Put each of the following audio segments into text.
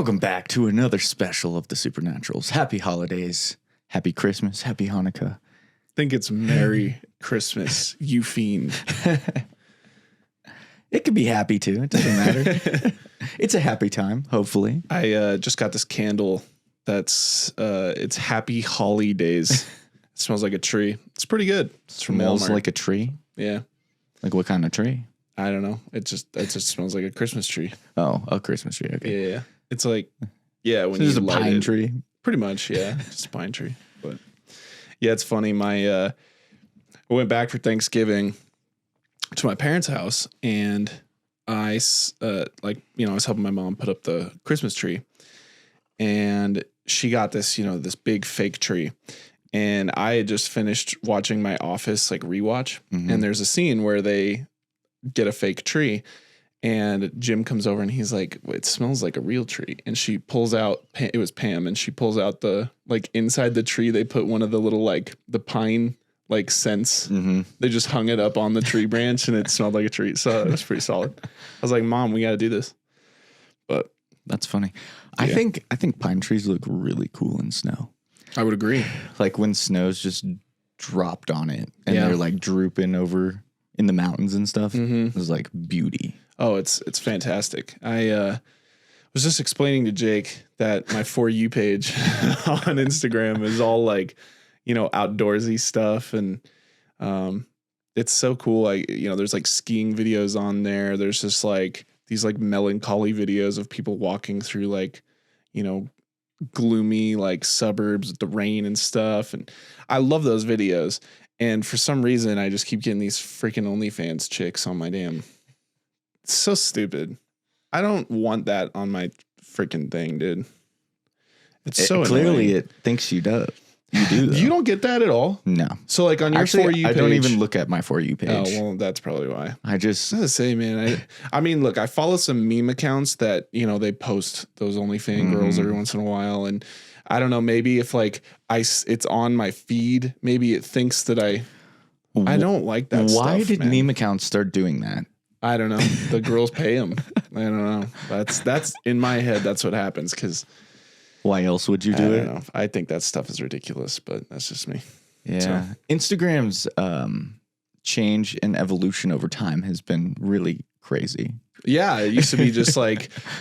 Welcome back to another special of the Supernaturals. Happy holidays, happy Christmas, happy Hanukkah. I think it's Merry Christmas, you fiend. It could be happy too. It doesn't matter. It's a happy time, hopefully. I just got this candle that's it's Happy Holidays. It smells like a tree. It's pretty good. It's from Smells Walmart. like a tree. Yeah. Like what kind of tree? I don't know. It just smells like a Christmas tree. Oh, a Christmas tree. Okay. Yeah. It's like, yeah, when So you there's a light pine it, tree. pretty much, yeah, just a pine tree. But yeah, it's funny. I went back for Thanksgiving to my parents' house, and I was helping my mom put up the Christmas tree, and she got this, this big fake tree. And I had just finished watching my Office rewatch, and there's a scene where they get a fake tree. And Jim comes over and he's like, it smells like a real tree. And she pulls out, it was Pam, and she pulls out the, inside the tree, they put one of the little, the pine, scents. Mm-hmm. They just hung it up on the tree branch and it smelled like a tree. So it was pretty solid. I was like, Mom, we got to do this. But that's funny. Yeah. I think pine trees look really cool in snow. I would agree. Like when snow's just dropped on it and they're drooping over in the mountains and stuff. Mm-hmm. It was like beauty. Oh, it's fantastic. I was just explaining to Jake that my For You page on Instagram is all outdoorsy stuff. And it's so cool. There's skiing videos on there. There's just these melancholy videos of people walking through gloomy suburbs with the rain and stuff. And I love those videos. And for some reason, I just keep getting these freaking OnlyFans chicks on my damn. It's so stupid. I don't want that on my freaking thing, dude. It's so clearly annoying. It thinks you do. You do. Though. You don't get that at all? No. So on your For You page. I don't even look at my For You page. Oh, well, that's probably why. I was gonna say, man, I mean, look, I follow some meme accounts that, they post those OnlyFans girls every once in a while. And I don't know, maybe if it's on my feed, maybe it thinks that I don't like that stuff. Why did man. meme accounts start doing that? I don't know. The girls pay them. I don't know. That's in my head. That's what happens. Because why else would you do it? I don't know. I think that stuff is ridiculous, but that's just me. Yeah. So. Instagram's change and evolution over time has been really crazy. Yeah, it used to be just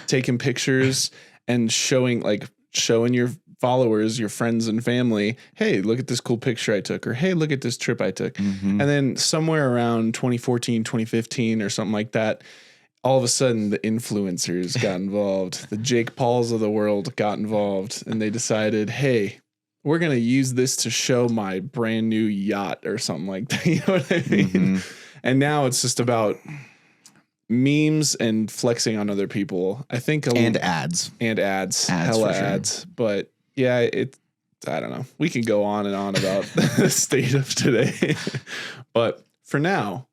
taking pictures and showing your followers, your friends and family, hey, look at this cool picture I took, or hey, look at this trip I took. Mm-hmm. And then somewhere around 2014, 2015 or something like that, all of a sudden the influencers got involved. The Jake Pauls of the world got involved, and they decided, hey, we're going to use this to show my brand new yacht or something like that. You know what I mean? Mm-hmm. And now it's just about memes and flexing on other people. I think ads, hella ads. But yeah, I don't know. We can go on and on about the state of today, but for now,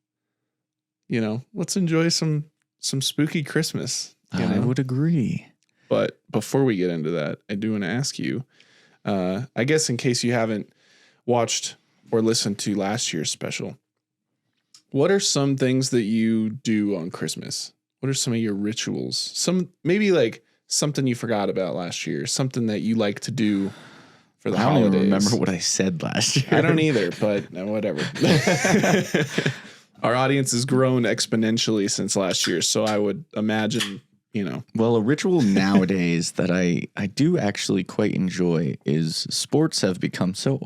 let's enjoy some spooky Christmas. I would agree. But before we get into that, I do want to ask you, I guess in case you haven't watched or listened to last year's special, what are some things that you do on Christmas? What are some of your rituals? Some maybe something you forgot about last year, something that you like to do for the holidays. I don't even remember what I said last year. I don't either, but whatever. Our audience has grown exponentially since last year, so I would imagine, Well, a ritual nowadays that I do actually quite enjoy is sports have become so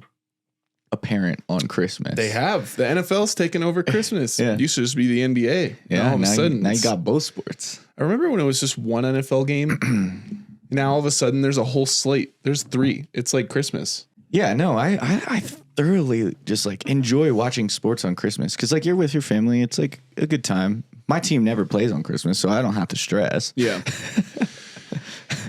apparent on Christmas. They have. The NFL's taken over Christmas. Yeah. It used to just be the NBA. Yeah, all of a sudden. Now you got both sports. I remember when it was just one NFL game. Now all of a sudden there's a whole slate. There's 3. It's like Christmas. Yeah, no, I thoroughly just enjoy watching sports on Christmas because you're with your family. It's a good time. My team never plays on Christmas, so I don't have to stress. Yeah.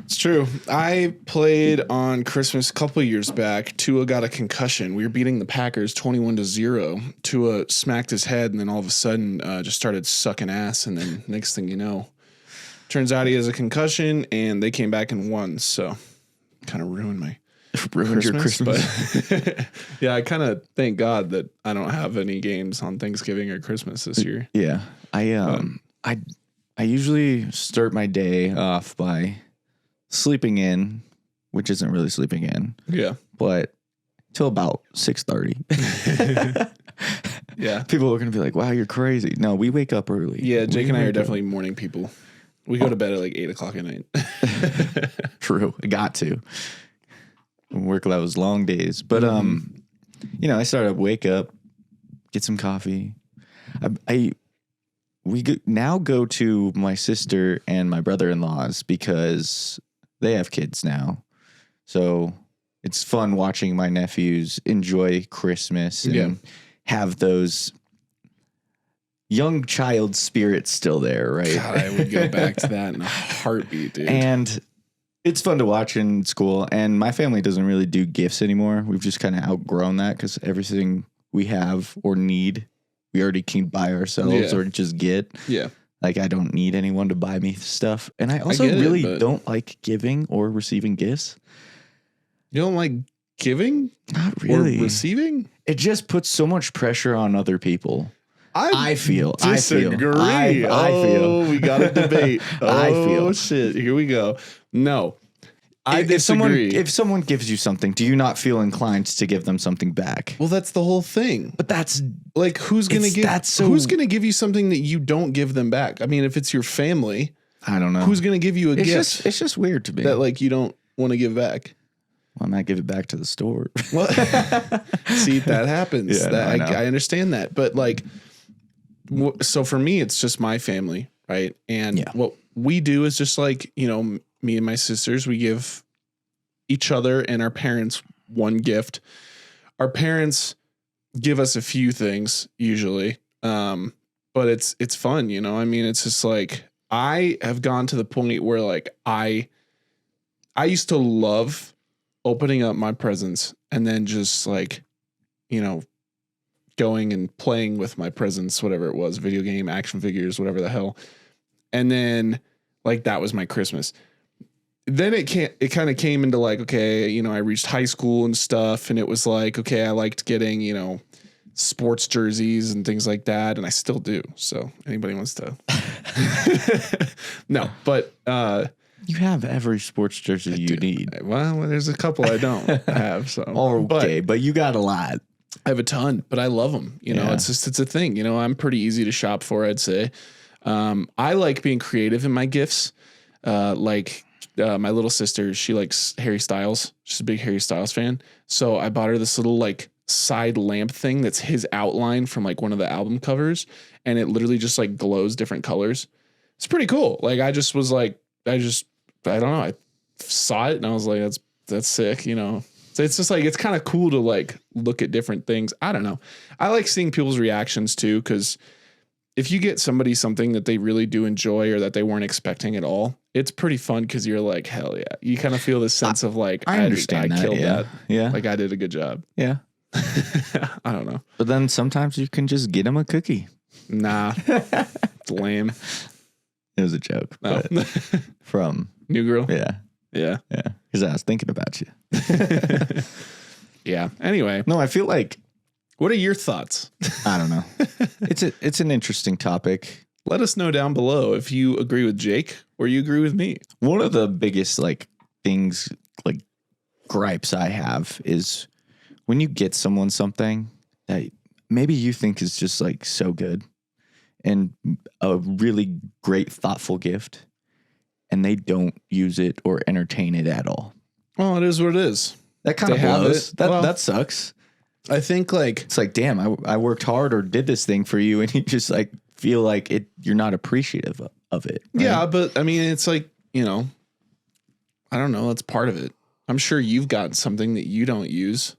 It's true. I played on Christmas a couple of years back. Tua got a concussion. We were beating the Packers 21-0. Tua smacked his head and then all of a sudden just started sucking ass. And then next thing you know, turns out he has a concussion and they came back and won. So kind of ruined my Christmas. Your Christmas. But yeah, I kind of thank God that I don't have any games on Thanksgiving or Christmas this year. Yeah. I usually start my day off by sleeping in, which isn't really sleeping in, Yeah. but till about 6:30. Yeah. People are going to be like, wow, you're crazy. No, we wake up early. Yeah. Jake and I are wake up- definitely morning people. We go to bed at like 8:00 at night. True. I got to work those long days. But, you know, I started wake up, get some coffee. Now go to my sister and my brother-in-law's because they have kids now. So it's fun watching my nephews enjoy Christmas and have those young child spirits still there, right? God, I would go back to that in a heartbeat, dude. And it's fun to watch in school. And my family doesn't really do gifts anymore. We've just kind of outgrown that because everything we have or need, we already can buy ourselves or just get. Yeah. Like, I don't need anyone to buy me stuff. And I also don't like giving or receiving gifts. You don't like giving? Not really. Or receiving? It just puts so much pressure on other people. I feel. Disagree. I feel. We got a debate. I feel. Oh, shit. Here we go. No. I If disagree. someone gives you something, do you not feel inclined to give them something back? Well, that's the whole thing. But that's Like, who's gonna give you something that you don't give them back? I mean, if it's your family, I don't know. who's gonna give you a gift It's just weird to me. that like you don't want to give back? Well, I might give it back to the store. Well, see, that happens. Yeah, That, I know. I understand that, but like, so for me, it's just my family, right? And what we do is just like, you know, me and my sisters, we give each other and our parents one gift. Our parents give us a few things usually, but it's fun, you know. I mean, it's just like I have gone to the point where like I used to love opening up my presents and then just like, you know, going and playing with my presents, whatever it was, video game, action figures, whatever the hell. And then like that was my Christmas. Then it kind of came into like, okay, you know, I reached high school and stuff, and it was like, okay, I liked getting, you know, sports jerseys and things like that, and I still do. So anybody wants to no, but You have every sports jersey you need. well, there's a couple I don't have. So Okay, but you got a lot. I have a ton, but I love them. You know, it's a thing. You know, I'm pretty easy to shop for, I'd say. I like being creative in my gifts. My little sister, she likes Harry Styles. She's a big Harry Styles fan. So I bought her this little like side lamp thing that's his outline from like one of the album covers. And it literally just like glows different colors. It's pretty cool. Like I don't know. I saw it and I was like, that's sick. You know, so it's just like, it's kind of cool to like look at different things. I don't know. I like seeing people's reactions too. Cause if you get somebody something that they really do enjoy or that they weren't expecting at all, it's pretty fun. Cause you're like, hell yeah. You kind of feel this sense of like, I understand I that. killed that. Yeah. Like I did a good job. Yeah. I don't know. But then sometimes you can just get them a cookie. Nah, it's lame. It was a joke. No. But from New girl. Yeah. Because I was thinking about you. Yeah. Anyway, No, I feel like, what are your thoughts? I don't know. It's an interesting topic. Let us know down below if you agree with Jake or you agree with me. One of the biggest like things, like gripes I have is when you get someone something that maybe you think is just like so good and a really great, thoughtful gift, and they don't use it or entertain it at all. Well, it is what it is. That kind They of have blows. it. That sucks. I think like, It's like, damn, I worked hard or did this thing for you, and you just like feel like you're not appreciative of it. Right? yeah, but I mean, it's like, you know, I don't know. That's part of it. I'm sure you've got something that you don't use.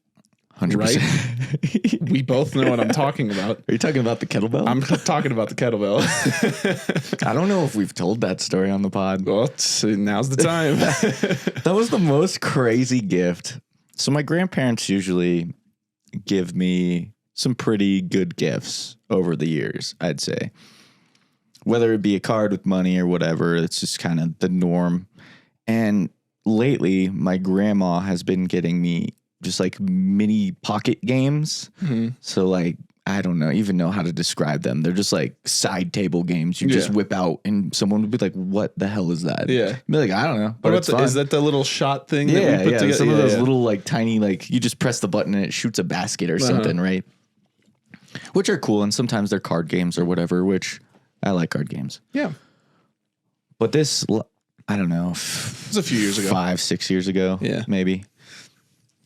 100%. We both know what I'm talking about. Are you talking about the kettlebell? I'm talking about the kettlebell. I don't know if we've told that story on the pod. Well, now's the time. That was the most crazy gift. So my grandparents usually give me some pretty good gifts over the years, I'd say. Whether it be a card with money or whatever, it's just kind of the norm. And lately, my grandma has been getting me just like mini pocket games. Mm-hmm. So like I don't know even know how to describe them. They're just like side table games. You just whip out and someone would be like, what the hell is that? Yeah. I'd be like, I don't know. What about is that the little shot thing that we put together? Some of those little like tiny, like you just press the button and it shoots a basket or something, right? Which are cool. And sometimes they're card games or whatever, which I like card games. Yeah. But this, I don't know. It was a few years ago. 5-6 years ago. Yeah. Maybe.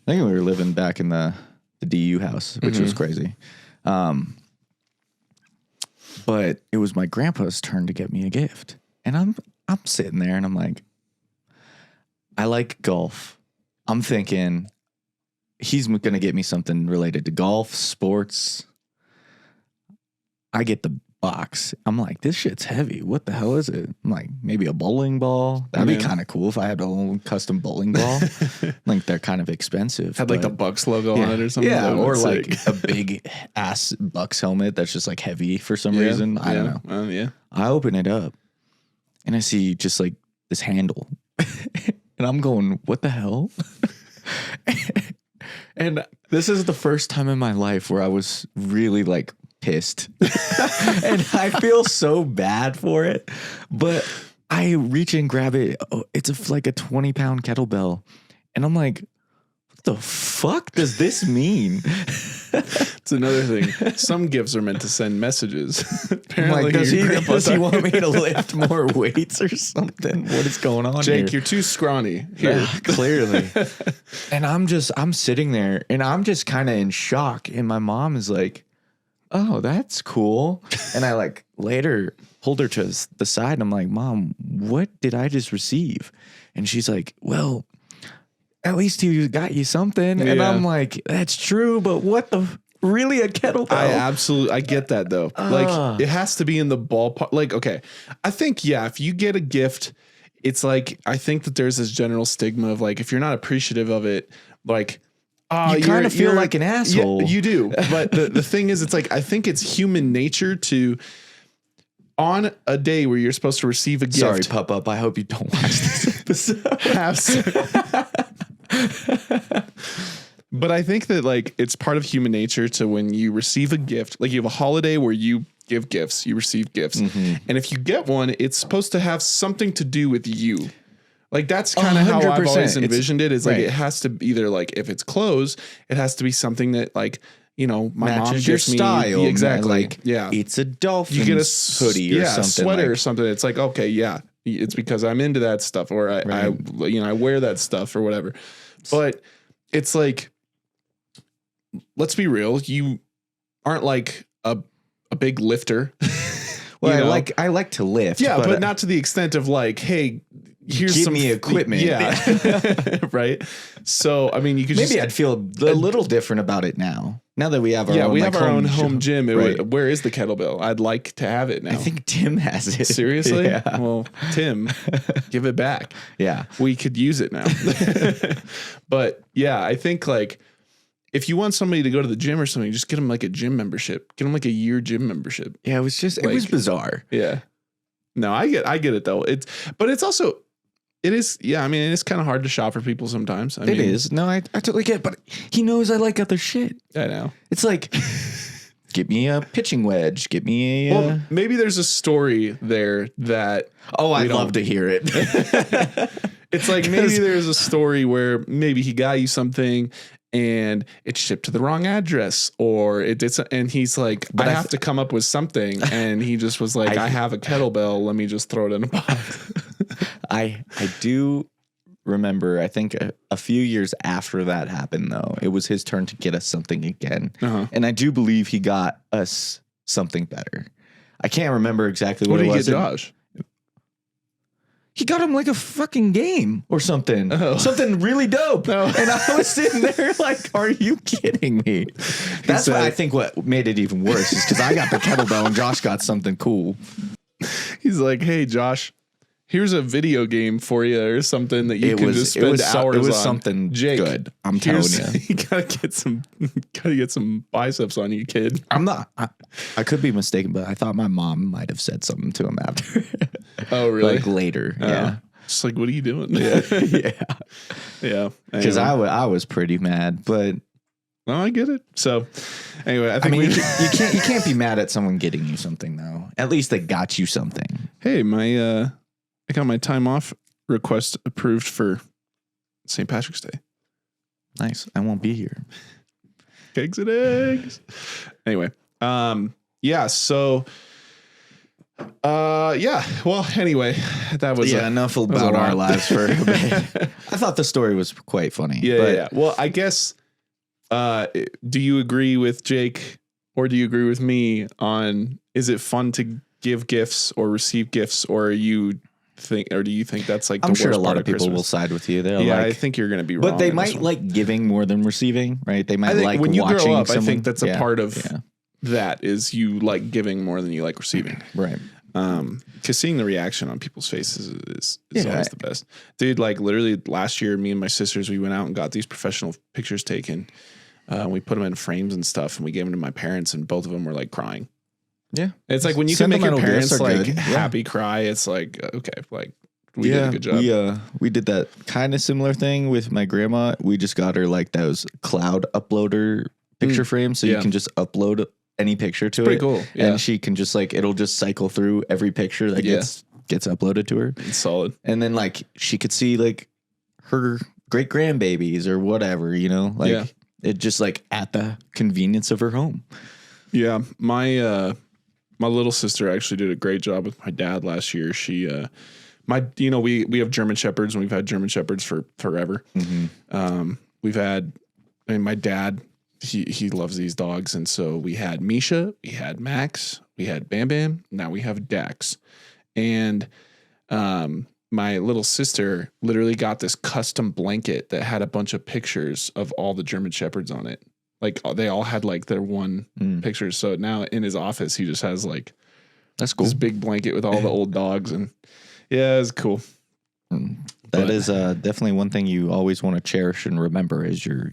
I think we were living back in the DU house, which was crazy. But it was my grandpa's turn to get me a gift. And I'm sitting there and I'm like, I like golf. I'm thinking he's going to get me something related to golf, sports. I get the box. I'm like, this shit's heavy. What the hell is it? I'm like, maybe a bowling ball. That'd be kind of cool if I had a own custom bowling ball. Like they're kind of expensive. Had like the Bucks logo on it or something. Yeah, or like a big ass Bucks helmet that's just like heavy for some reason. I don't know. Yeah. I open it up and I see just like this handle. And I'm going, what the hell? And this is the first time in my life where I was really like pissed. And I feel so bad for it. But I reach and grab it. Oh, it's like a 20-pound kettlebell. And I'm like, what the fuck does this mean? It's another thing. Some gifts are meant to send messages. Apparently, like, does he want me to lift more weights or something? What is going on, Jake, here? you're too scrawny. Here. Yeah, clearly. And I'm sitting there and I'm just kind of in shock. And my mom is like, oh, that's cool. And I like later pulled her to the side and I'm like, Mom, what did I just receive? And she's like, well, at least he got you something. And I'm like, that's true, but what the really a kettlebell? I get that though. Like it has to be in the ballpark. Like, okay. I think, yeah, if you get a gift, it's like, I think that there's this general stigma of like, if you're not appreciative of it, like, you kind of feel like an asshole. Yeah, you do. But the thing is, it's like, I think it's human nature to, on a day where you're supposed to receive a gift. Sorry, Pup. I hope you don't watch this episode. But I think that like it's part of human nature to when you receive a gift, like you have a holiday where you give gifts, you receive gifts. And if you get one, it's supposed to have something to do with you. Like that's kind of how I've always envisioned it. Is like it has to either like if it's clothes, it has to be something that like, you know, my matches mom your gives me style. exactly. Like, yeah, it's a dolphin. You get a hoodie or something, sweater or something. It's like, okay, yeah, it's because I'm into that stuff, or I wear that stuff or whatever. But it's like, let's be real, you aren't like a big lifter. Well, I like to lift. Yeah, but not to the extent of like, hey, here's give me equipment. Yeah. Right. So, I mean, you could I'd feel a little different about it now. Now that we have our own, we have our own home gym. Right. Where is the kettlebell? I'd like to have it now. I think Tim has it. Seriously? Yeah. Well, Tim, give it back. Yeah. We could use it now. But yeah, I think like if you want somebody to go to the gym or something, just get them like a gym membership. Get them like a year gym membership. Yeah, it was just it was bizarre. Yeah. No, I get it though. But it's also it is, yeah, I mean, it's kind of hard to shop for people sometimes. It is. No, I totally get it, but he knows I like other shit. I know. It's like, get me a pitching wedge. Get me a... Well, maybe there's a story there that... Oh, I'd love to hear it. It's like maybe there's a story where maybe he got you something and it shipped to the wrong address, or it did, and he's like, but I have to come up with something. And he just was like, I have a kettlebell. Let me just throw it in a box. I do remember, I think a few years after that happened, though, it was his turn to get us something again. And I do believe he got us something better. I can't remember exactly what it was. What did he get Josh? He got him like a fucking game or something. Something really dope. And I was sitting there like, are you kidding me? That's why I think what made it even worse is because I got the kettlebell and Josh got something cool. He's like, hey, Josh, here's a video game for you or something that you can just spend hours on. It was something Jake, good. I'm telling you. You gotta get some biceps on you, kid. I'm not. I could be mistaken, but I thought my mom might have said something to him after. Oh, really? Like later. Yeah. Just like, what are you doing? Yeah. Yeah. Because I was pretty mad, but No, I get it. So anyway, I I think mean, you can't be mad at someone getting you something though. At least they got you something. hey, I got my time off request approved for St. Patrick's Day. Nice. I won't be here. Cakes and eggs. Anyway, yeah. So, yeah. Well, anyway, that was enough about our lives for a bit. I thought the story was quite funny. Yeah. Well, I guess. Do you agree with Jake or do you agree with me on is it fun to give gifts or receive gifts, or do you think that's like I'm the sure worst a lot part of people Christmas? will side with you. They're Yeah, like, I think you're going to be wrong. but they on this might one. like giving more than receiving, right? They might I think like when you watching grow up, someone. I think that's a part of yeah. that is you like giving more than you like receiving. Right. Because seeing the reaction on people's faces is always the best. Dude, like literally last year, me and my sisters, we went out and got these professional pictures taken. We put them in frames and stuff, and we gave them to my parents, and both of them were like crying. Yeah. It's like when you can make your Sentimental parents gifts are like good. happy cry, it's like, okay, like we did a good job. We did that kind of similar thing with my grandma. We just got her like those cloud uploader picture frames, so you can just upload any picture to it. Pretty cool. Yeah. And she can just like, it'll just cycle through every picture that gets uploaded to her. It's solid. And then like she could see like her great grandbabies or whatever, you know, like it just like at the convenience of her home. Yeah. My little sister actually did a great job with my dad last year. She, we have German Shepherds, and we've had German Shepherds for forever. Mm-hmm. My dad, he loves these dogs. And so we had Misha, we had Max, we had Bam Bam. Now we have Dax. And, my little sister literally got this custom blanket that had a bunch of pictures of all the German Shepherds on it. Like they all had like their one pictures. So now in his office, he just has like, that's cool. This big blanket with all the old dogs. And yeah, it's cool. That is definitely one thing you always want to cherish and remember is your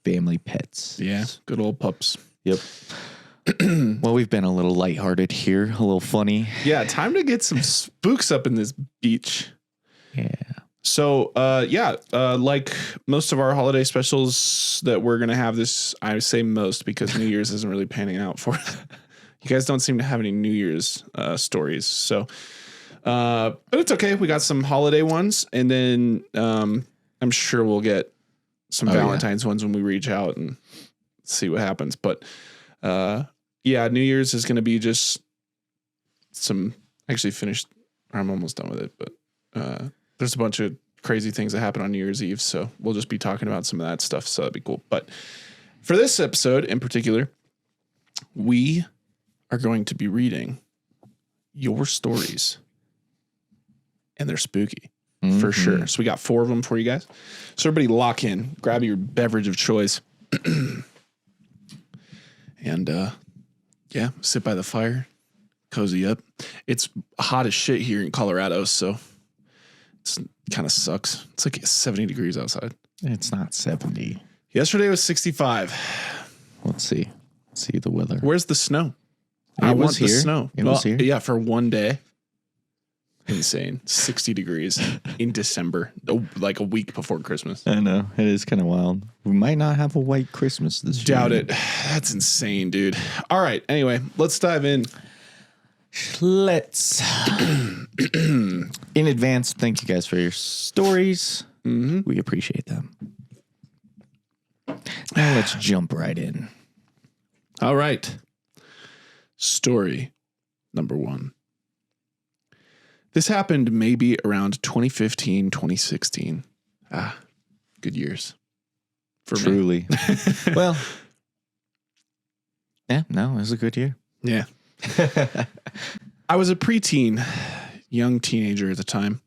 family pets. Yeah. Good old pups. Yep. Well, we've been a little lighthearted here, a little funny. Yeah. Time to get some spooks up in this beach. Yeah. So, like most of our holiday specials that we're going to have this, I say most because New Year's isn't really panning out for it. You guys don't seem to have any New Year's stories. So, but it's okay. We got some holiday ones, and then I'm sure we'll get some Valentine's ones when we reach out and see what happens. But New Year's is going to be just some actually finished. I'm almost done with it, but there's a bunch of crazy things that happen on New Year's Eve. So we'll just be talking about some of that stuff. So that'd be cool. But for this episode in particular, we are going to be reading your stories, and they're spooky for sure. So we got 4 of them for you guys. So everybody lock in, grab your beverage of choice and sit by the fire, cozy up. It's hot as shit here in Colorado. So it's kind of sucks. It's like 70 degrees outside. It's not 70. Yesterday was 65. Let's see. Let's see the weather. Where's the snow? I want the snow. It was here. Yeah, for one day. Insane. 60 degrees in December, like a week before Christmas. I know. It is kind of wild. We might not have a white Christmas this year. Doubt it. That's insane, dude. All right. Anyway, let's dive in. Let's. In advance, thank you guys for your stories. Mm-hmm. We appreciate them. Now let's jump right in. All right. Story number 1. This happened maybe around 2015, 2016. Good years. For Truly. Well, yeah, no, it was a good year. Yeah. I was a preteen, young teenager at the time.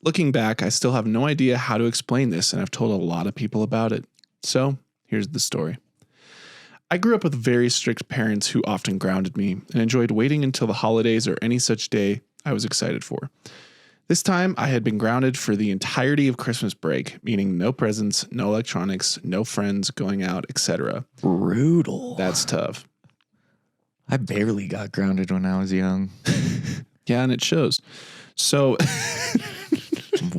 Looking back, I still have no idea how to explain this, and I've told a lot of people about it. So, here's the story. I grew up with very strict parents who often grounded me and enjoyed waiting until the holidays or any such day I was excited for. This time, I had been grounded for the entirety of Christmas break, meaning no presents, no electronics, no friends going out, etc. Brutal. That's tough. I barely got grounded when I was young. Yeah, and it shows. So,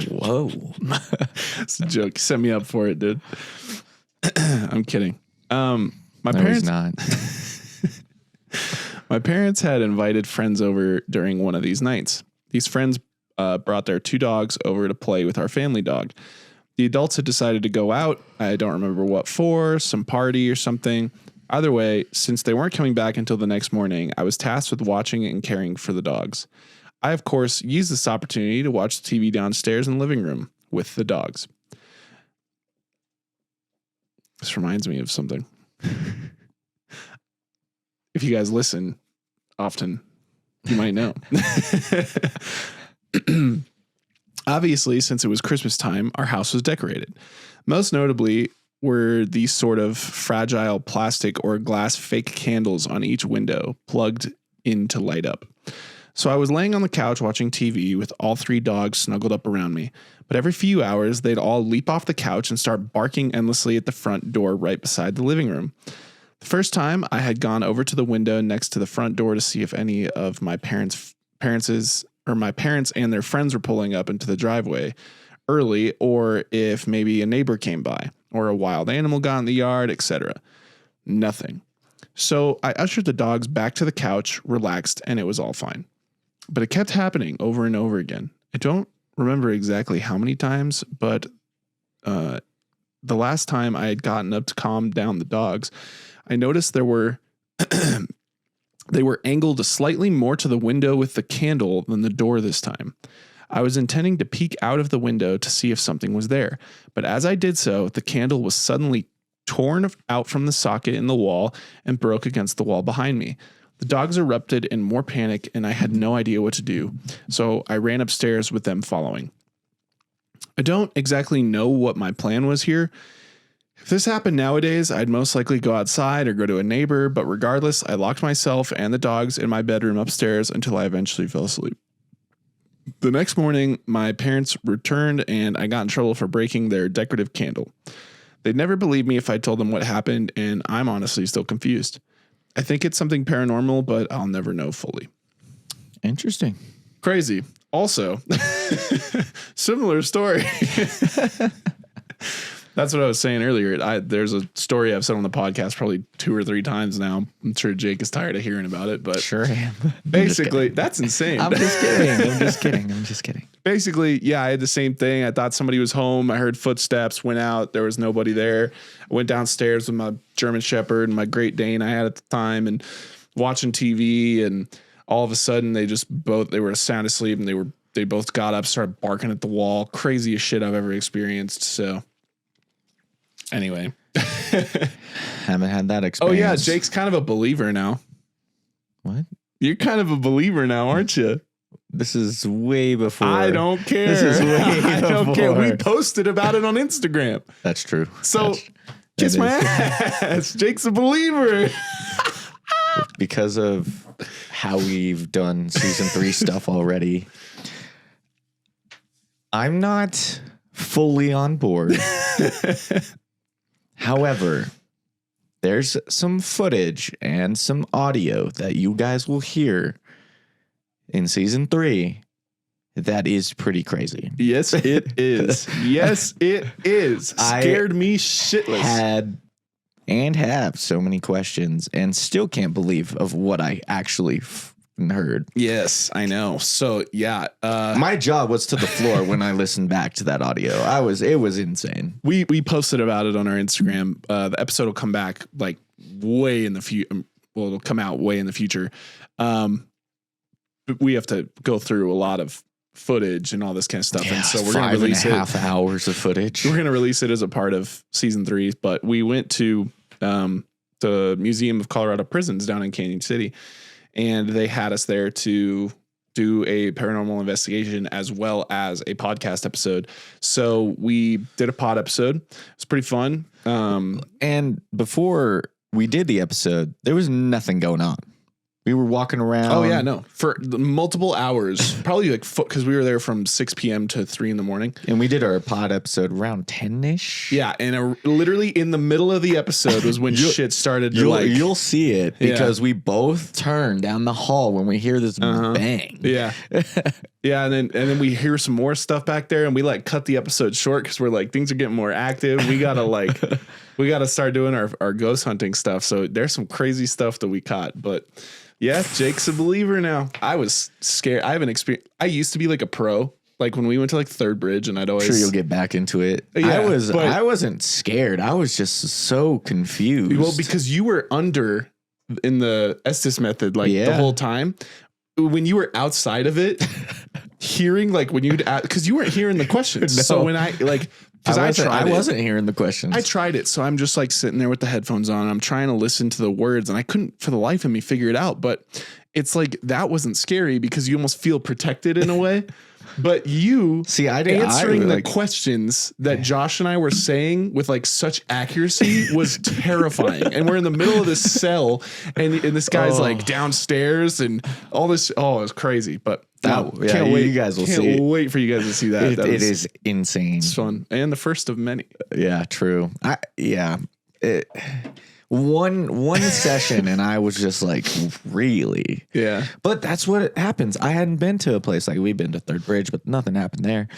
whoa. It's a joke. Set me up for it, dude. I'm kidding. My No, parents he's not. My parents had invited friends over during one of these nights. These friends brought their 2 dogs over to play with our family dog. The adults had decided to go out. I don't remember what for, some party or something. Either way, since they weren't coming back until the next morning, I was tasked with watching and caring for the dogs. I, of course, used this opportunity to watch the TV downstairs in the living room with the dogs. This reminds me of something. If you guys listen often, you might know. Obviously, since it was Christmas time, our house was decorated. Most notably were these sort of fragile plastic or glass fake candles on each window plugged in to light up. So I was laying on the couch watching TV with all 3 dogs snuggled up around me. But every few hours, they'd all leap off the couch and start barking endlessly at the front door right beside the living room. The first time, I had gone over to the window next to the front door to see if any of my parents and their friends were pulling up into the driveway early, or if maybe a neighbor came by, or a wild animal got in the yard, etc. Nothing. So I ushered the dogs back to the couch, relaxed, and it was all fine. But it kept happening over and over again. I don't remember exactly how many times, but the last time I had gotten up to calm down the dogs, I noticed they were angled slightly more to the window with the candle than the door this time. I was intending to peek out of the window to see if something was there, but as I did so, the candle was suddenly torn out from the socket in the wall and broke against the wall behind me. The dogs erupted in more panic, and I had no idea what to do, so I ran upstairs with them following. I don't exactly know what my plan was here. If this happened nowadays, I'd most likely go outside or go to a neighbor, but regardless, I locked myself and the dogs in my bedroom upstairs until I eventually fell asleep. The next morning, my parents returned and I got in trouble for breaking their decorative candle. They'd never believe me if I told them what happened, and I'm honestly still confused. I think it's something paranormal, but I'll never know fully. Interesting. Crazy. Also, similar story. That's what I was saying earlier. There's a story I've said on the podcast probably 2 or 3 times now. I'm sure Jake is tired of hearing about it, but Sure am. basically, that's insane. I'm just kidding. I'm just kidding. Basically, yeah, I had the same thing. I thought somebody was home. I heard footsteps, went out. There was nobody there. I went downstairs with my German Shepherd and my Great Dane I had at the time and watching TV. And all of a sudden, they were sound asleep and they both got up, started barking at the wall. Craziest shit I've ever experienced. So anyway. Haven't had that experience. Oh, yeah. Jake's kind of a believer now. What? You're kind of a believer now, aren't you? This is way before. I don't care. This is way I don't care. before. We posted about it on Instagram. That's true. So kiss my ass. Jake's a believer. Because of how we've done season 3 stuff already, I'm not fully on board. However, there's some footage and some audio that you guys will hear in season 3 that is pretty crazy. Yes, it is. Yes, it is. Scared me shitless. Have so many questions and still can't believe of what I actually heard. Yes, I know. So yeah, my jaw was to the floor when I listened back to that audio. It was insane. We posted about it on our Instagram. The episode will come back like way in the future. Well, it'll come out way in the future. We have to go through a lot of footage and all this kind of stuff. Yeah, and so we're going to release 5.5 hours of footage. We're going to release it as a part of season 3, but we went to the Museum of Colorado Prisons down in Canyon City, and they had us there to do a paranormal investigation as well as a podcast episode. So we did a pod episode. It's pretty fun. And before we did the episode, there was nothing going on. We were walking around. Oh, yeah, no. For multiple hours, probably like because we were there from 6 p.m. to 3 in the morning. And we did our pod episode around 10-ish. Yeah, and literally in the middle of the episode was when shit started to You'll see it because we both turn down the hall when we hear this bang. Yeah. Yeah, and then we hear some more stuff back there, and we like cut the episode short because we're like things are getting more active. We gotta start doing our ghost hunting stuff. So there's some crazy stuff that we caught. But yeah, Jake's a believer now. I was scared. I haven't experienced. I used to be like a pro. Like when we went to like Third Bridge, and I'd always. Sure, you'll get back into it. Yeah, I wasn't scared. I was just so confused. Well, because you were under in the Estes method like the whole time. When you were outside of it, hearing like when you'd because you weren't hearing the questions. No. So when I like, because I wasn't hearing the questions. I tried it. So I'm just like sitting there with the headphones on. I'm trying to listen to the words, and I couldn't for the life of me figure it out. But it's like that wasn't scary because you almost feel protected in a way. But you answering the questions that Josh and I were saying with like such accuracy was terrifying. And we're in the middle of this cell, and this guy's like downstairs and all this. Oh, it was crazy. But can't wait. You guys will see. Can't wait for you guys to see that. It is insane. It's fun and the first of many. Yeah, true. One session and I was just like, really? Yeah. But that's what happens. I hadn't been to a place like we've been to Third Bridge, but nothing happened there.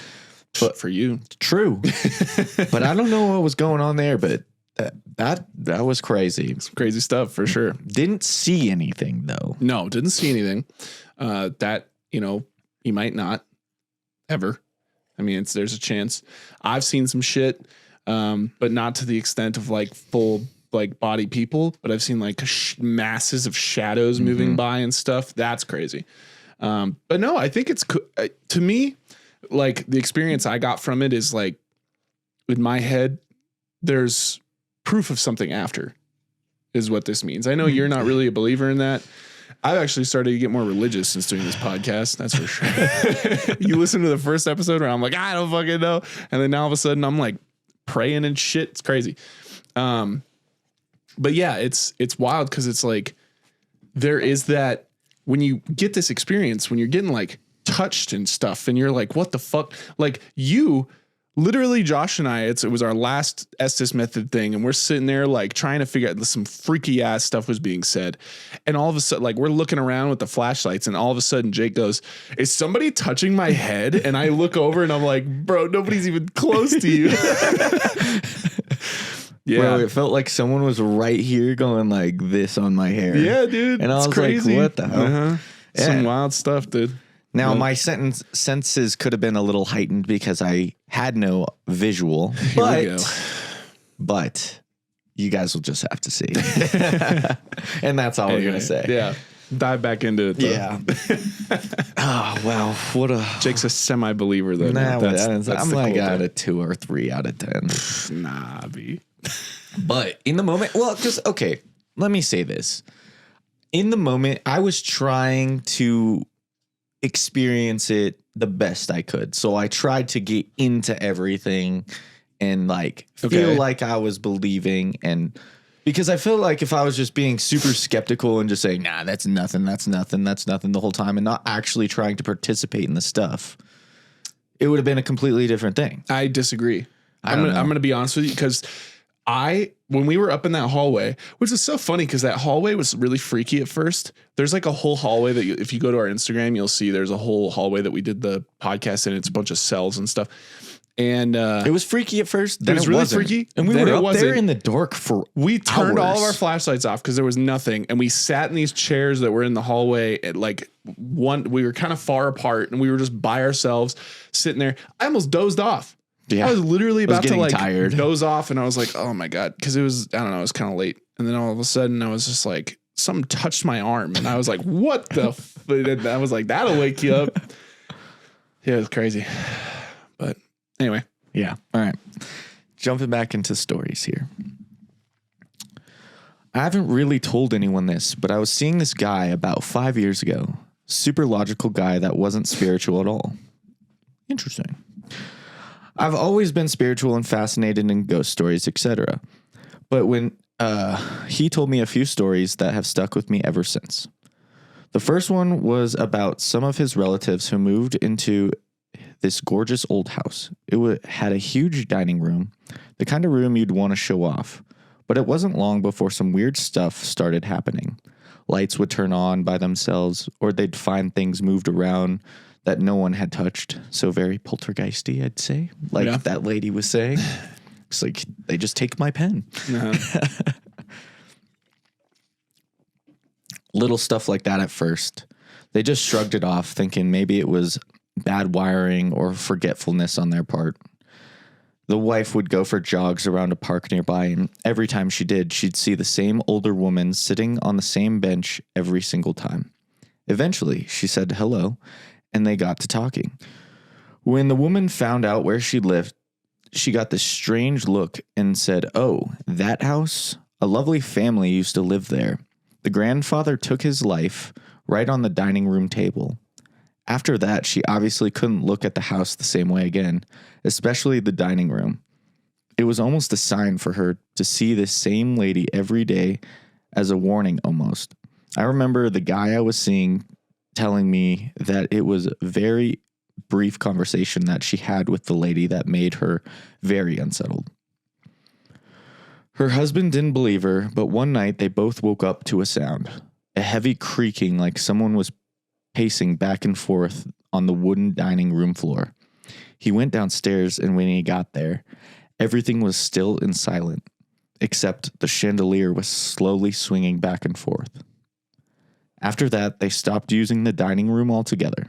But for you. True. But I don't know what was going on there, but that was crazy. Some crazy stuff for sure. Didn't see anything though. No, didn't see anything. That, you might not ever. I mean, there's a chance. I've seen some shit, but not to the extent of like full like body people, but I've seen like masses of shadows moving by and stuff. That's crazy. But no, I think it's to me, like the experience I got from it is like in my head, there's proof of something after is what this means. I know you're not really a believer in that. I've actually started to get more religious since doing this podcast. That's for sure. You listen to the first episode where I'm like, I don't fucking know. And then now all of a sudden I'm like praying and shit. It's crazy. But yeah, it's wild because it's like there is that when you get this experience, when you're getting like touched and stuff and you're like, what the fuck? Like you literally, Josh and I, it was our last Estes method thing. And we're sitting there like trying to figure out some freaky ass stuff was being said. And all of a sudden, like we're looking around with the flashlights and all of a sudden Jake goes, is somebody touching my head? And I look over and I'm like, bro, nobody's even close to you. Yeah, bro, it felt like someone was right here going like this on my hair. Yeah, dude. And I was crazy. Like, what the hell? Yeah. Some wild stuff, dude. Now, my senses could have been a little heightened because I had no visual. Here we go. But you guys will just have to see. And that's all we're going to say. Yeah. Dive back into it, though. Yeah. Oh, well, what a... Jake's a semi-believer, though. Nah, I'm like at a 2 or 3 out of 10. Nah, B. But in the moment, well, just, okay, let me say this. In the moment, I was trying to experience it the best I could. So I tried to get into everything and like feel like I was believing, and because I feel like if I was just being super skeptical and just saying, nah, that's nothing the whole time and not actually trying to participate in the stuff, it would have been a completely different thing. I disagree. I'm going to be honest with you because when we were up in that hallway, which is so funny because that hallway was really freaky at first. There's like a whole hallway that if you go to our Instagram, you'll see there's a whole hallway that we did the podcast in. It's a bunch of cells and stuff. And it was freaky at first. Then it was really freaky. And we were up there in the dark for We turned all of our flashlights off because there was nothing. And we sat in these chairs that were in the hallway at like we were kind of far apart and we were just by ourselves sitting there. I almost dozed off. Yeah. I was literally about to like doze off and I was like, oh my God. Cause it was, I don't know, it was kind of late. And then all of a sudden I was just like, something touched my arm and I was like, what the and I was like, that'll wake you up. Yeah, it was crazy. But anyway. Yeah. All right. Jumping back into stories here. I haven't really told anyone this, but I was seeing this guy about 5 years ago. Super logical guy that wasn't spiritual at all. Interesting. I've always been spiritual and fascinated in ghost stories, etc. But when he told me a few stories that have stuck with me ever since. The first one was about some of his relatives who moved into this gorgeous old house. It had a huge dining room, the kind of room you'd want to show off. But it wasn't long before some weird stuff started happening. Lights would turn on by themselves, or they'd find things moved around that no one had touched. So very poltergeisty, I'd say. Like that lady was saying. It's like, they just take my pen. Little stuff like that at first. They just shrugged it off, thinking maybe it was bad wiring or forgetfulness on their part. The wife would go for jogs around a park nearby, and every time she did, she'd see the same older woman sitting on the same bench every single time. Eventually, she said hello, and they got to talking. When the woman found out where she lived, she got this strange look and said, "Oh, that house? A lovely family used to live there. The grandfather took his life right on the dining room table." After that, she obviously couldn't look at the house the same way again, especially the dining room. It was almost a sign for her to see this same lady every day, as a warning almost. I remember the guy I was seeing telling me that it was a very brief conversation that she had with the lady that made her very unsettled. Her husband didn't believe her, but one night they both woke up to a sound, a heavy creaking like someone was pacing back and forth on the wooden dining room floor. He went downstairs, and when he got there, everything was still and silent, except the chandelier was slowly swinging back and forth. After that, they stopped using the dining room altogether.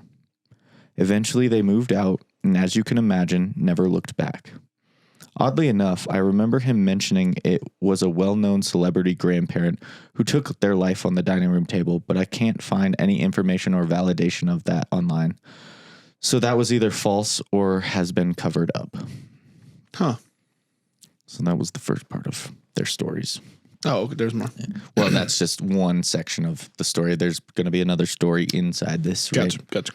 Eventually, they moved out, and as you can imagine, never looked back. Oddly enough, I remember him mentioning it was a well-known celebrity grandparent who took their life on the dining room table, but I can't find any information or validation of that online. So that was either false or has been covered up. Huh. So that was the first part of their stories. Oh, there's more. Well, that's just one section of the story. There's going to be another story inside this, right? Gotcha.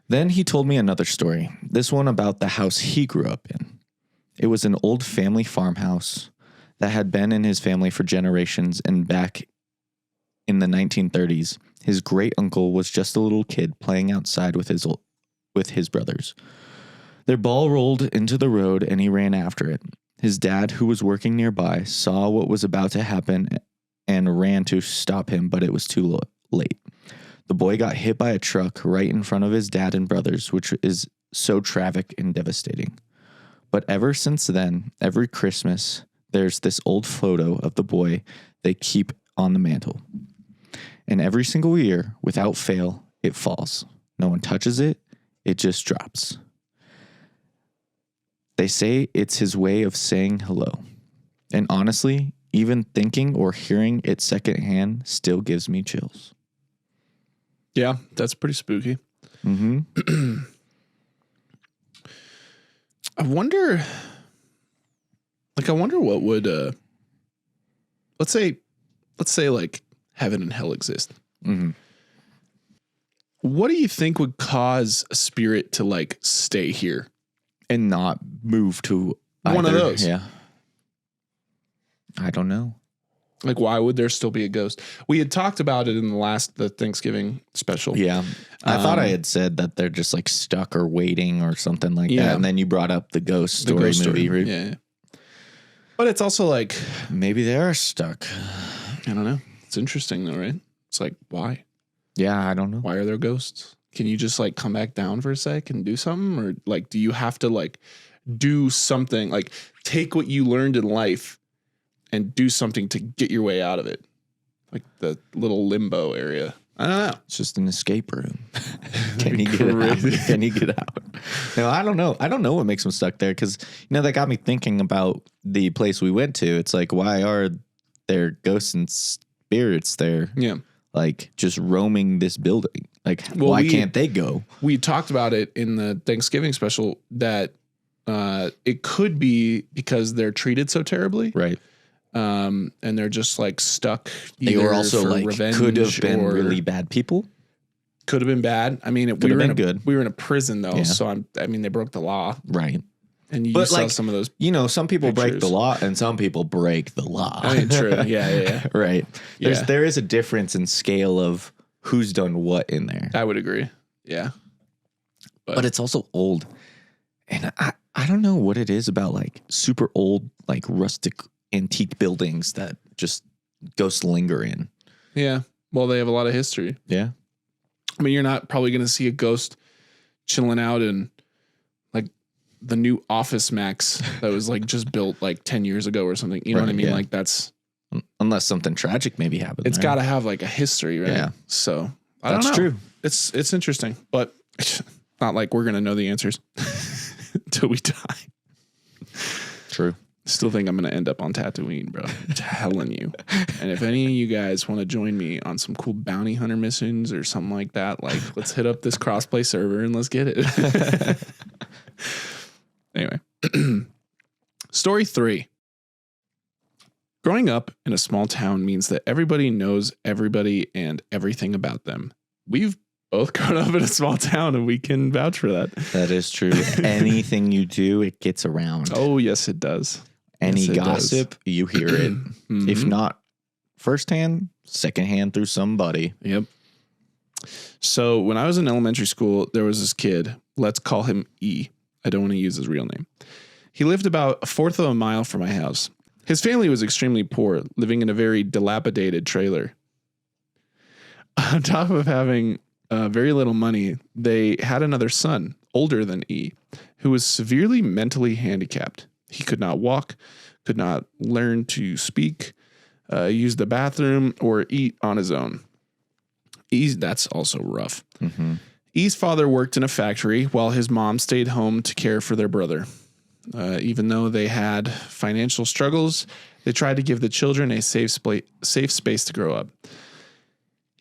Then he told me another story, this one about the house he grew up in. It was an old family farmhouse that had been in his family for generations, and back in the 1930s, his great uncle was just a little kid playing outside with his brothers. Their ball rolled into the road and he ran after it. His dad, who was working nearby, saw what was about to happen and ran to stop him, but it was too late. The boy got hit by a truck right in front of his dad and brothers, which is so tragic and devastating. But ever since then, every Christmas, there's this old photo of the boy they keep on the mantle. And every single year, without fail, it falls. No one touches it. It just drops. They say it's his way of saying hello. And honestly, even thinking or hearing it secondhand still gives me chills. Yeah, that's pretty spooky. Mm-hmm. I wonder what would let's say like heaven and hell exist. Mm-hmm. What do you think would cause a spirit to like stay here And not move to one of either. those? Yeah. I don't know. Like, why would there still be a ghost? We had talked about it in the Thanksgiving special. Yeah. I thought I had said that they're just like stuck or waiting or something like that. And then you brought up the ghost story movie. Right? Yeah. But it's also like, maybe they are stuck. I don't know. It's interesting though, right? It's like, why? Yeah, I don't know. Why are there ghosts? Can you just like come back down for a sec and do something? Or like, do you have to like do something, like take what you learned in life and do something to get your way out of it? Like the little limbo area. I don't know. It's just an escape room. Can you get out? Can you get out? No, I don't know. I don't know what makes them stuck there because, that got me thinking about the place we went to. It's like, why are there ghosts and spirits there? Yeah. Like just roaming this building. Like, why can't they go? We talked about it in the Thanksgiving special that it could be because they're treated so terribly. Right. And they're just like stuck. They were also for like revenge could have been or really bad people. Could have been bad. I mean, Could have been good. We were in a prison though, Yeah. so they broke the law, Right. and you But saw like, some of those. Some people break the pictures. law and some people break the law. I mean, true. Yeah. Right. Yeah. There is a difference in scale of who's done what in there. I would agree. Yeah. But it's also old. And I don't know what it is about like super old, like rustic antique buildings that just ghosts linger in. Yeah. Well, they have a lot of history. Yeah. I mean, you're not probably going to see a ghost chilling out in like the new Office Max that was like just built like 10 years ago or something. You know what I mean? Yeah. Like that's, unless something tragic maybe happened. it's got to have like a history, right? Yeah. So I don't know. That's true. It's interesting, but not like we're going to know the answers until we die. True. Still think I'm going to end up on Tatooine, bro. I'm telling you. And if any of you guys want to join me on some cool bounty hunter missions or something like that, like let's hit up this crossplay server and let's get it. Anyway, story 3. Growing up in a small town means that everybody knows everybody and everything about them. We've both grown up in a small town and we can vouch for that. That is true. Anything you do, it gets around. Oh, yes, it does. Any Yes, it gossip, does. you hear it. Mhm. If not firsthand, secondhand through somebody. Yep. So when I was in elementary school, there was this kid. Let's call him E. I don't want to use his real name. He lived about a fourth of a mile from my house. His family was extremely poor, living in a very dilapidated trailer. On top of having very little money, they had another son, older than E, who was severely mentally handicapped. He could not walk, could not learn to speak, use the bathroom, or eat on his own. That's also rough. Mm-hmm. E's father worked in a factory while his mom stayed home to care for their brother. Even though they had financial struggles, they tried to give the children a safe space to grow up.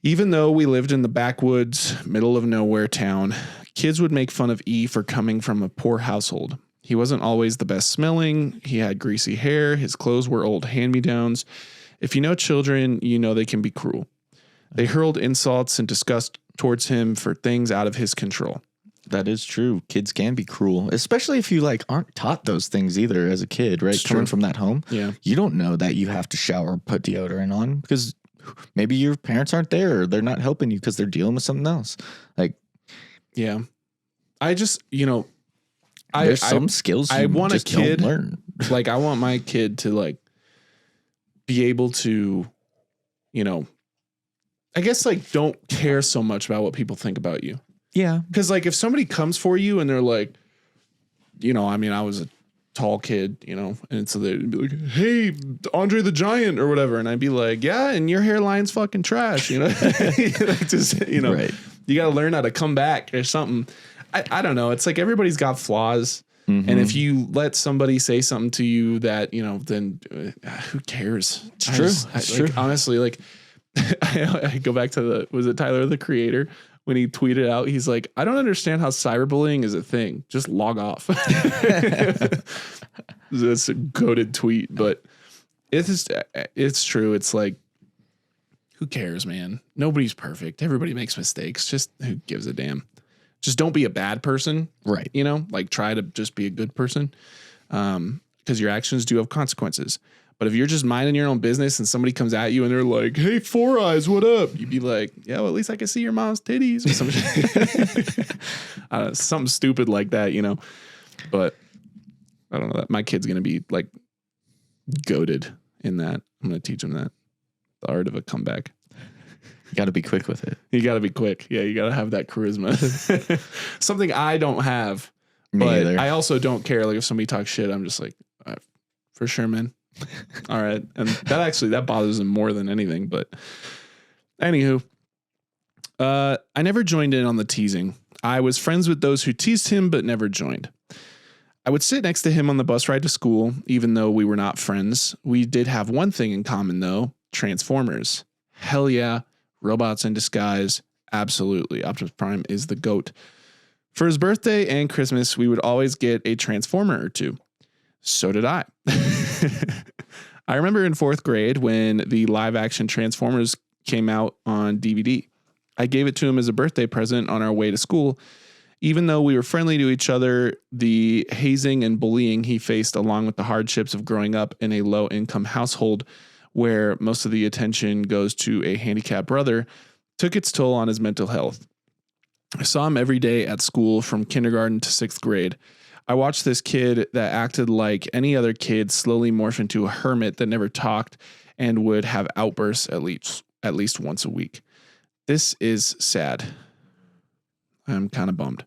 Even though we lived in the backwoods, middle of nowhere town, kids would make fun of E for coming from a poor household. He wasn't always the best smelling. He had greasy hair. His clothes were old hand-me-downs. If you know children, you know they can be cruel. They hurled insults and disgust towards him for things out of his control. That is true. Kids can be cruel, especially if you like aren't taught those things either as a kid, right? It's Coming true. from that home, Yeah. you don't know that you have to shower, put deodorant on because maybe your parents aren't there or they're not helping you because they're dealing with something else. Like, Yeah. I just, there's some skills I you want a just don't kid- learn. like I want my kid to like be able to, I guess like don't care so much about what people think about you. Yeah. Because like if somebody comes for you and they're like, I was a tall kid, and so they'd be like, hey, Andre the Giant or whatever. And I'd be like, yeah, and your hairline's fucking trash, like just, Right. you got to learn how to come back or something. I don't know. It's like everybody's got flaws. Mm-hmm. And if you let somebody say something to you that, then who cares? It's true. It's true. Honestly, like I go back to was it Tyler, the Creator? When he tweeted out, he's like, I don't understand how cyberbullying is a thing. Just log off. That's a goated tweet, but it's true. It's like, who cares, man? Nobody's perfect. Everybody makes mistakes. Just who gives a damn? Just don't be a bad person. Right. Like try to just be a good person. Because your actions do have consequences. But if you're just minding your own business and somebody comes at you and they're like, hey, Four Eyes, what up? You'd be like, yeah, well, at least I can see your mom's titties or something. Something stupid like that, But I don't know. That my kid's going to be like goated in that. I'm going to teach him that. The art of a comeback. You got to be quick with it. You got to be quick. Yeah, you got to have that charisma. Something I don't have. Me But either. I also don't care. Like if somebody talks shit, I'm just like, for sure, man. All right. And that bothers him more than anything. But anywho, I never joined in on the teasing. I was friends with those who teased him, but never joined. I would sit next to him on the bus ride to school, even though we were not friends. We did have one thing in common, though: Transformers. Hell yeah. Robots in disguise. Absolutely. Optimus Prime is the GOAT. For his birthday and Christmas, we would always get a Transformer or two. So did I. I remember in 4th grade when the live action Transformers came out on DVD. I gave it to him as a birthday present on our way to school. Even though we were friendly to each other, the hazing and bullying he faced, along with the hardships of growing up in a low-income household where most of the attention goes to a handicapped brother, took its toll on his mental health. I saw him every day at school from kindergarten to 6th grade. I watched this kid that acted like any other kid slowly morph into a hermit that never talked and would have outbursts at least once a week. This is sad. I'm kind of bummed.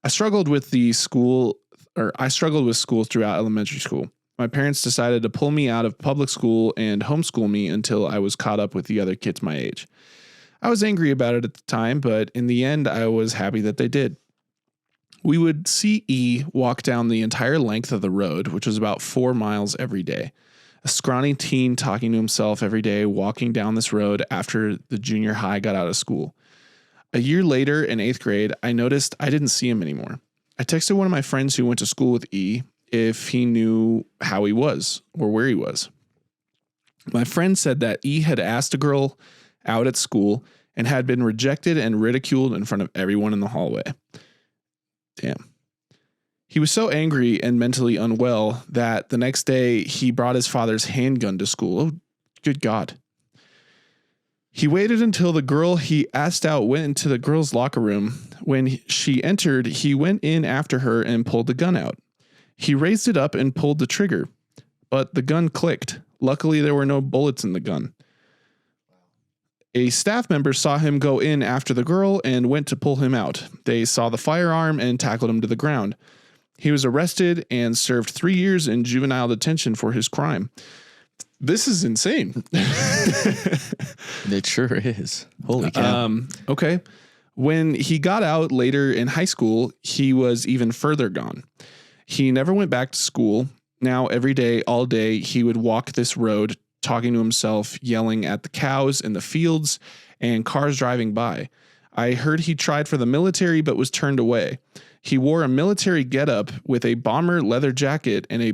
I struggled with school throughout elementary school. My parents decided to pull me out of public school and homeschool me until I was caught up with the other kids my age. I was angry about it at the time, but in the end, I was happy that they did. We would see E walk down the entire length of the road, which was about 4 miles every day. A scrawny teen talking to himself every day, walking down this road after the junior high got out of school. A year later, in 8th grade, I noticed I didn't see him anymore. I texted one of my friends who went to school with E if he knew how he was or where he was. My friend said that E had asked a girl out at school and had been rejected and ridiculed in front of everyone in the hallway. Damn. He was so angry and mentally unwell that the next day he brought his father's handgun to school. Oh, good God. He waited until the girl he asked out went into the girl's locker room. When she entered, he went in after her and pulled the gun out. He raised it up and pulled the trigger, but the gun clicked. Luckily, there were no bullets in the gun. A staff member saw him go in after the girl and went to pull him out. They saw the firearm and tackled him to the ground. He was arrested and served 3 years in juvenile detention for his crime. This is insane. It sure is. Holy cow. Okay. When he got out later in high school, he was even further gone. He never went back to school. Now, every day, all day, he would walk this road, talking to himself, yelling at the cows in the fields and cars driving by. I heard he tried for the military but was turned away. He wore a military getup with a bomber leather jacket and a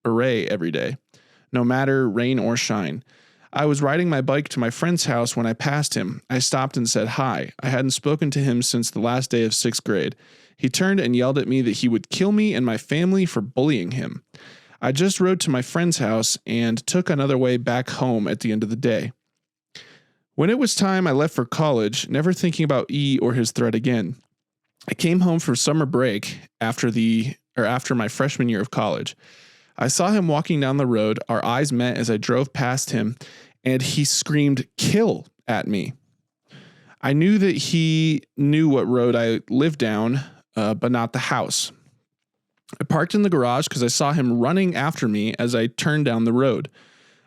beret every day, no matter rain or shine. I was riding my bike to my friend's house when I passed him. I stopped and said hi. I hadn't spoken to him since the last day of 6th grade. He turned and yelled at me that he would kill me and my family for bullying him. I just rode to my friend's house and took another way back home at the end of the day. When it was time, I left for college, never thinking about E or his threat again. I came home for summer break after my freshman year of college. I saw him walking down the road. Our eyes met as I drove past him, and he screamed, "Kill," at me. I knew that he knew what road I lived down, but not the house. I parked in the garage because I saw him running after me as I turned down the road.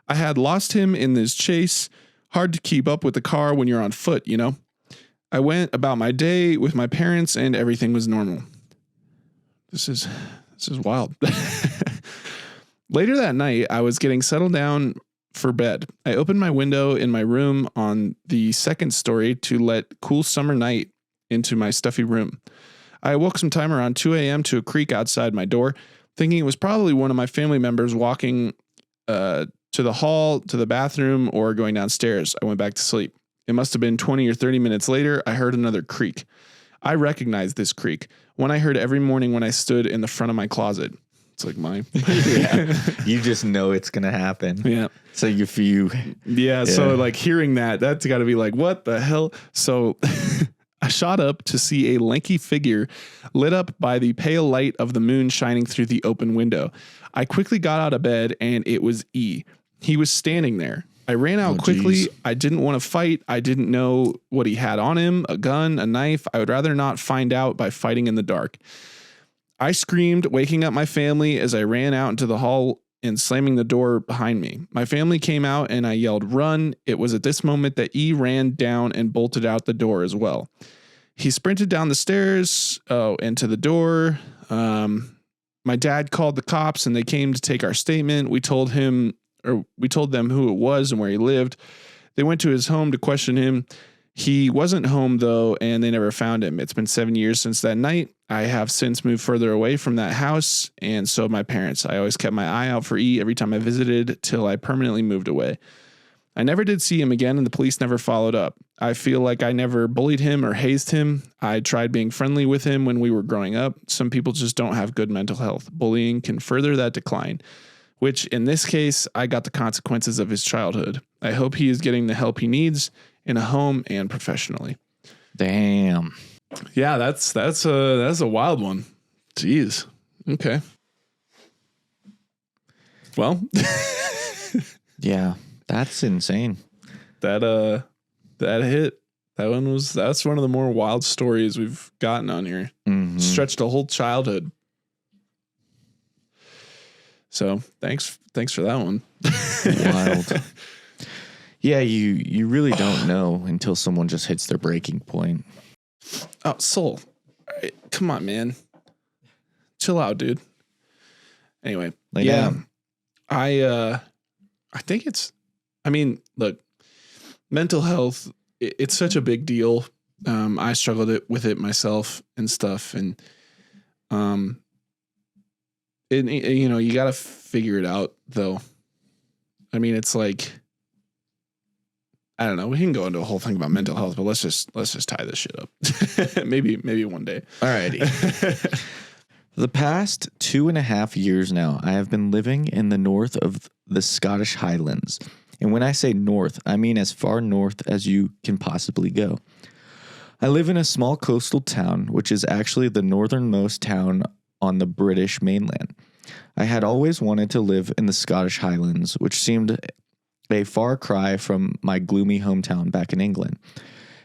I had lost him in this chase. Hard to keep up with the car when you're on foot, you know? I went about my day with my parents and everything was normal. This is wild. Later that night, I was getting settled down for bed. I opened my window in my room on the second story to let cool summer night into my stuffy room. I awoke sometime around 2 a.m. to a creak outside my door, thinking it was probably one of my family members walking to the hall, to the bathroom, or going downstairs. I went back to sleep. It must have been 20 or 30 minutes later, I heard another creak. I recognized this creak, one I heard every morning when I stood in the front of my closet. It's like mine. Yeah. You just know it's going to happen. Yeah. So if you... Yeah. So like hearing that's got to be like, what the hell? So I shot up to see a lanky figure lit up by the pale light of the moon shining through the open window. I quickly got out of bed and it was E. He was standing there. I ran out quickly. Geez. I didn't want to fight. I didn't know what he had on him, a gun, a knife. I would rather not find out by fighting in the dark. I screamed, waking up my family as I ran out into the hall and slamming the door behind me. My family came out and I yelled, "Run." It was at this moment that E ran down and bolted out the door as well. He sprinted down the stairs into the door. My dad called the cops and they came to take our statement. We told them who it was and where he lived. They went to his home to question him. He wasn't home though, and they never found him. It's been 7 years since that night. I have since moved further away from that house, and so have my parents. I always kept my eye out for E every time I visited till I permanently moved away. I never did see him again, and the police never followed up. I feel like I never bullied him or hazed him. I tried being friendly with him when we were growing up. Some people just don't have good mental health. Bullying can further that decline, which in this case, I got the consequences of his childhood. I hope he is getting the help he needs in a home and professionally. Damn. Yeah, that's a wild one. Jeez. Okay. Well, Yeah, that's insane. that hit. That's one of the more wild stories we've gotten on here. Mhm. Stretched a whole childhood. So thanks for that one. Wild. Yeah, you really don't know until someone just hits their breaking point. Oh, Soul. All right, come on, man. Chill out, dude. Anyway, Lay down. I think look, mental health, it's such a big deal. I struggled with it myself and stuff. And, you got to figure it out though. I mean, it's like, I don't know. We can go into a whole thing about mental health, but let's just tie this shit up. maybe one day. Alrighty. For the past 2.5 years now, I have been living in the north of the Scottish Highlands. And when I say north, I mean as far north as you can possibly go. I live in a small coastal town, which is actually the northernmost town on the British mainland. I had always wanted to live in the Scottish Highlands, which seemed a far cry from my gloomy hometown back in England.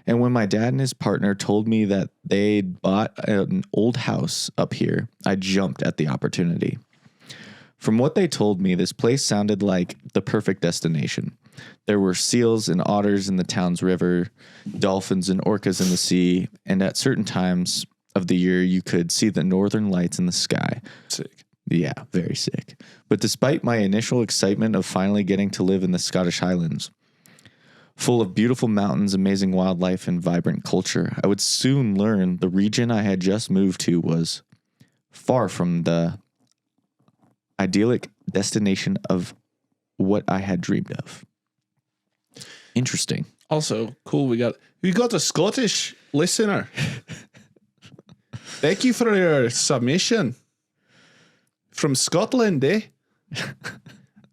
And when my dad and his partner told me that they'd bought an old house up here, I jumped at the opportunity. From what they told me, this place sounded like the perfect destination. There were seals and otters in the town's river, dolphins and orcas in the sea, and at certain times of the year, you could see the northern lights in the sky. Sick. Yeah, very sick. But despite my initial excitement of finally getting to live in the Scottish Highlands, full of beautiful mountains, amazing wildlife, and vibrant culture, I would soon learn the region I had just moved to was far from the idyllic destination of what I had dreamed of. Interesting. Also, cool. We got a Scottish listener. Thank you for your submission. From Scotland, eh?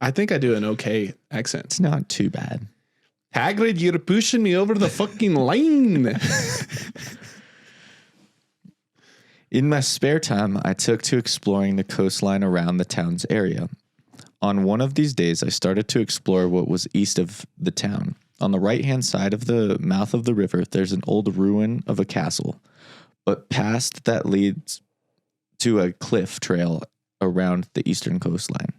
I think I do an okay accent. It's not too bad. Hagrid, you're pushing me over the fucking line. In my spare time, I took to exploring the coastline around the town's area. On one of these days, I started to explore what was east of the town. On the right-hand side of the mouth of the river, there's an old ruin of a castle, but past that leads to a cliff trail around the eastern coastline.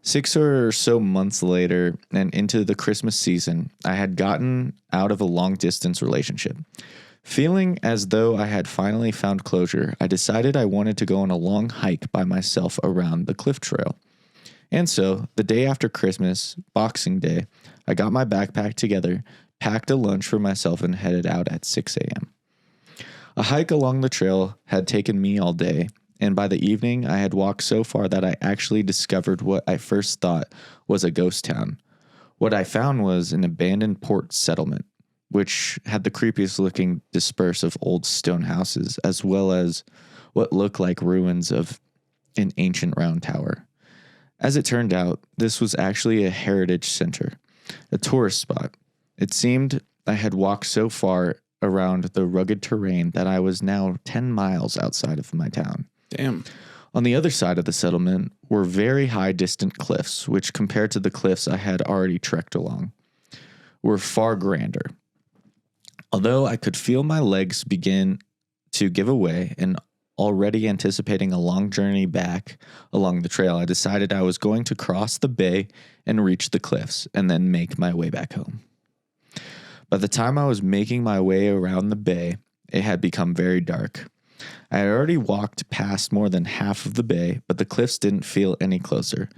6 or so months later, and into the Christmas season, I had gotten out of a long-distance relationship. Feeling as though I had finally found closure, I decided I wanted to go on a long hike by myself around the cliff trail. And so, the day after Christmas, Boxing Day, I got my backpack together, packed a lunch for myself, and headed out at 6 a.m. A hike along the trail had taken me all day, and by the evening, I had walked so far that I actually discovered what I first thought was a ghost town. What I found was an abandoned port settlement, which had the creepiest looking disperse of old stone houses, as well as what looked like ruins of an ancient round tower. As it turned out, this was actually a heritage center, a tourist spot. It seemed I had walked so far around the rugged terrain that I was now 10 miles outside of my town. Damn. On the other side of the settlement were very high distant cliffs, which compared to the cliffs I had already trekked along, were far grander. Although I could feel my legs begin to give away and already anticipating a long journey back along the trail, I decided I was going to cross the bay and reach the cliffs and then make my way back home. By the time I was making my way around the bay, it had become very dark. I had already walked past more than half of the bay, but the cliffs didn't feel any closer.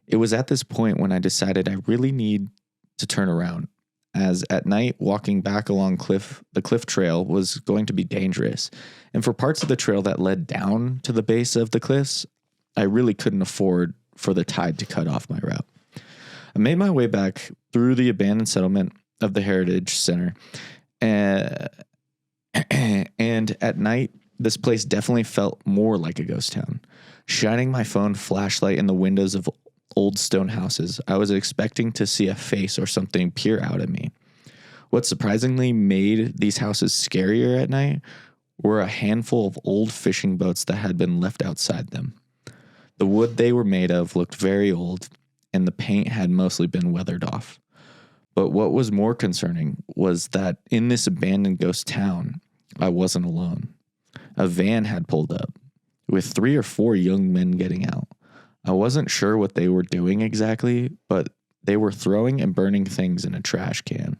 It was at this point when I decided I really need to turn around, as at night, walking back along the cliff trail was going to be dangerous. And for parts of the trail that led down to the base of the cliffs, I really couldn't afford for the tide to cut off my route. I made my way back through the abandoned settlement of the Heritage Center. And at night, this place definitely felt more like a ghost town. Shining my phone flashlight in the windows of old stone houses, I was expecting to see a face or something peer out at me. What surprisingly made these houses scarier at night were a handful of old fishing boats that had been left outside them. The wood they were made of looked very old, and the paint had mostly been weathered off. But what was more concerning was that in this abandoned ghost town, I wasn't alone. A van had pulled up with 3 or 4 young men getting out. I wasn't sure what they were doing exactly, but they were throwing and burning things in a trash can.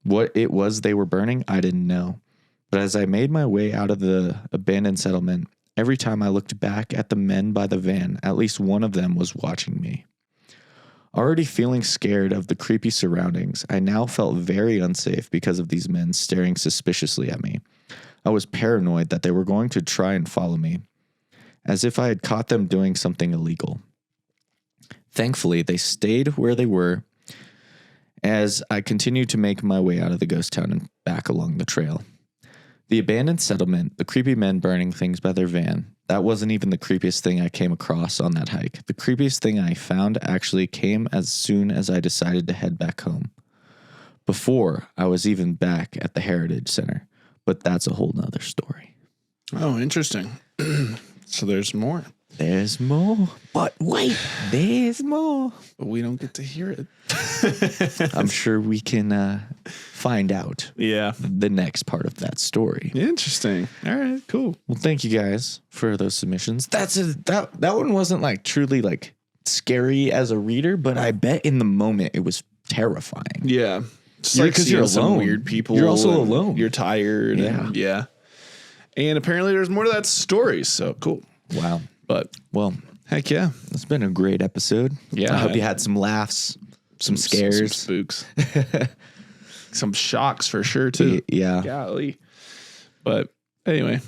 What it was they were burning, I didn't know. But as I made my way out of the abandoned settlement, every time I looked back at the men by the van, at least one of them was watching me. Already feeling scared of the creepy surroundings, I now felt very unsafe because of these men staring suspiciously at me. I was paranoid that they were going to try and follow me, as if I had caught them doing something illegal. Thankfully, they stayed where they were as I continued to make my way out of the ghost town and back along the trail. The abandoned settlement, the creepy men burning things by their van, that wasn't even the creepiest thing I came across on that hike. The creepiest thing I found actually came as soon as I decided to head back home. Before I was even back at the Heritage Center, but that's a whole nother story. Oh, interesting. So there's more. There's more, but wait, there's more. But we don't get to hear it. I'm sure we can find out the next part of that story. Interesting. All right, cool. Well, thank you guys for those submissions. That one wasn't like truly like scary as a reader, but I bet in the moment it was terrifying. Yeah. Just like because you're alone. Some weird people. You're also alone. You're tired. Yeah. And apparently there's more to that story. So cool. Wow. But well, heck yeah. It's been a great episode. Yeah. I hope you had some laughs, some scares, some spooks, some shocks for sure too. Yeah. Golly. But anyway,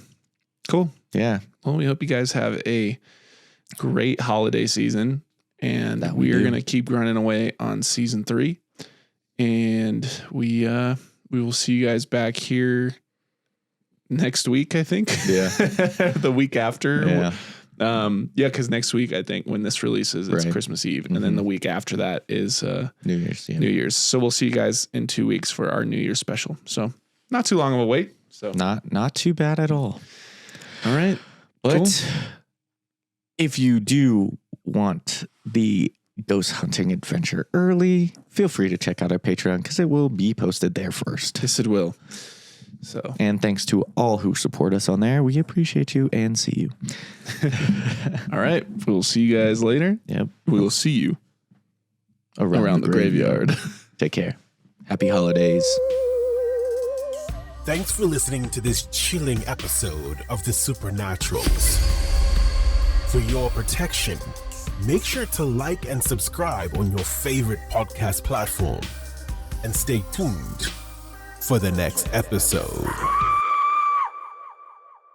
cool. Yeah. Well, we hope you guys have a great holiday season, and we are going to keep grinding away on season 3, and we will see you guys back here next week, I think. Yeah. The week after. Yeah. Because next week, I think when this releases, it's Christmas Eve. And then the week after that is New Year's. Yeah. New Year's. So we'll see you guys in 2 weeks for our New Year's special. So not too long of a wait. So not too bad at all. All right. But cool. If you do want the ghost hunting adventure early, feel free to check out our Patreon because it will be posted there first. Yes, it will. So, and thanks to all who support us on there. We appreciate you and see you. All right. We'll see you guys later. Yep. We will see you around the graveyard. Take care. Happy holidays. Thanks for listening to this chilling episode of The Supernaturals. For your protection, make sure to like and subscribe on your favorite podcast platform. And stay tuned for the next episode.